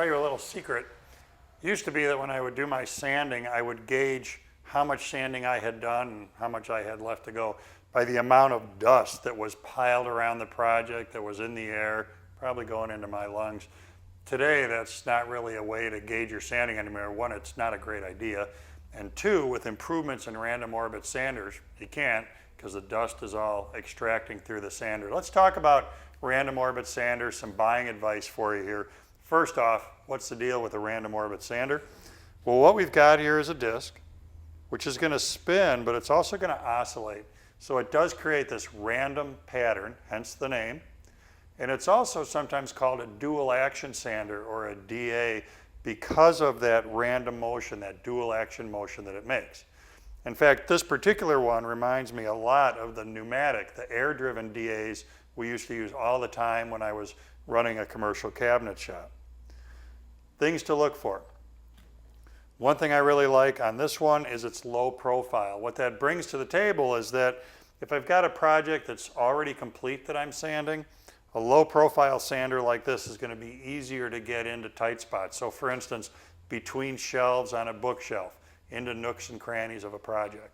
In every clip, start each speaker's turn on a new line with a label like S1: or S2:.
S1: tell you a little secret. It used to be that when I would do my sanding, I would gauge how much sanding I had done and how much I had left to go by the amount of dust that was piled around the project, that was in the air, probably going into my lungs. Today, that's not really a way to gauge your sanding anymore. One, it's not a great idea. And two, with improvements in random orbit sanders, you can't, because the dust is all extracting through the sander. Let's talk about random orbit sanders, some buying advice for you here. First off, what's the deal with a random orbit sander? Well, what we've got here is a disc, which is going to spin, but it's also going to oscillate. So it does create this random pattern, hence the name. And it's also sometimes called a dual action sander, or a DA, because of that random motion, that dual action motion that it makes. In fact, this particular one reminds me a lot of the pneumatic, the air-driven DAs we used to use all the time when I was running a commercial cabinet shop. Things to look for. One thing I really like on this one is its low profile. What that brings to the table is that if I've got a project that's already complete that I'm sanding, a low profile sander like this is going to be easier to get into tight spots. So for instance, between shelves on a bookshelf, into nooks and crannies of a project.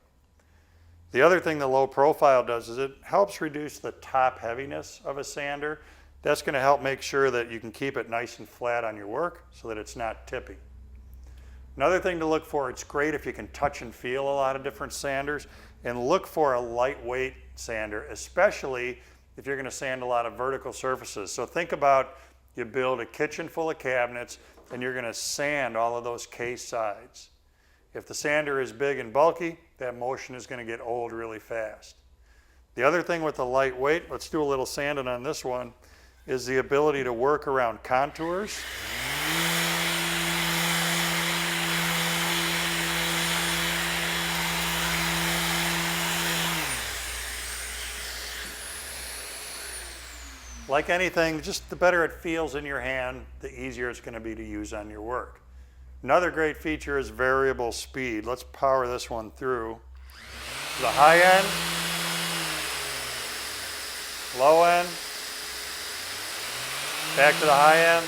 S1: The other thing the low profile does is it helps reduce the top heaviness of a sander. That's going to help make sure that you can keep it nice and flat on your work so that it's not tippy. Another thing to look for, it's great if you can touch and feel a lot of different sanders, and look for a lightweight sander, especially if you're going to sand a lot of vertical surfaces. So think about, you build a kitchen full of cabinets and you're going to sand all of those case sides. If the sander is big and bulky, that motion is going to get old really fast. The other thing with the lightweight, let's do a little sanding on this one, is the ability to work around contours. Like anything, just the better it feels in your hand, the easier it's going to be to use on your work. Another great feature is variable speed. Let's power this one through. The high end, low end, back to the high end.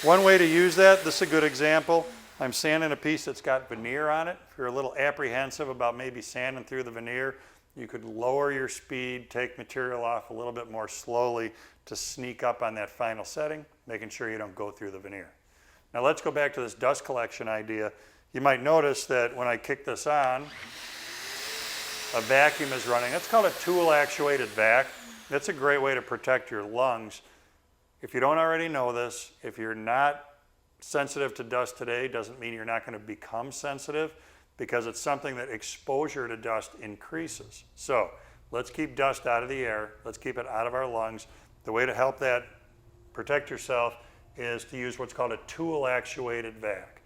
S1: One way to use that, this is a good example. I'm sanding a piece that's got veneer on it. If you're a little apprehensive about maybe sanding through the veneer, you could lower your speed, take material off a little bit more slowly to sneak up on that final setting, making sure you don't go through the veneer. Now let's go back to this dust collection idea. You might notice that when I kick this on, a vacuum is running. That's called a tool actuated vac. That's a great way to protect your lungs. If you don't already know this, if you're not sensitive to dust today, doesn't mean you're not going to become sensitive, because it's something that exposure to dust increases. So let's keep dust out of the air. Let's keep it out of our lungs. The way to help that protect yourself is to use what's called a tool actuated vac.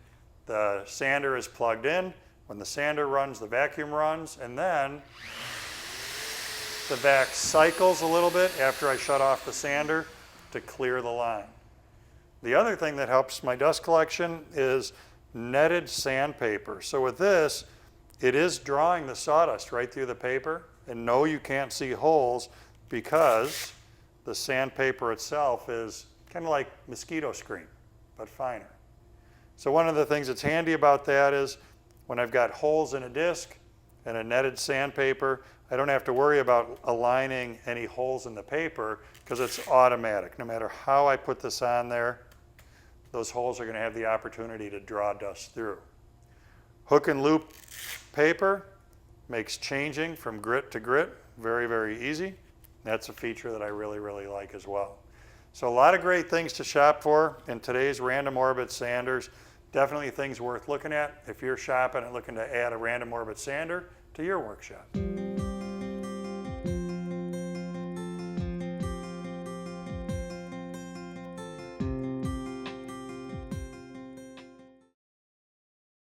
S1: The sander is plugged in. When the sander runs, the vacuum runs, and then the vac cycles a little bit after I shut off the sander to clear the line. The other thing that helps my dust collection is Netid sandpaper. So with this, it is drawing the sawdust right through the paper, and no, you can't see holes because the sandpaper itself is kind of like mosquito screen, but finer. So one of the things that's handy about that is when I've got holes in a disc and a netted sandpaper, I don't have to worry about aligning any holes in the paper because it's automatic. No matter how I put this on there, those holes are going to have the opportunity to draw dust through. Hook and loop paper makes changing from grit to grit very, very easy. That's a feature that I really, really like as well. So a lot of great things to shop for in today's random orbit sanders. Definitely things worth looking at if you're shopping and looking to add a random orbit sander to your workshop.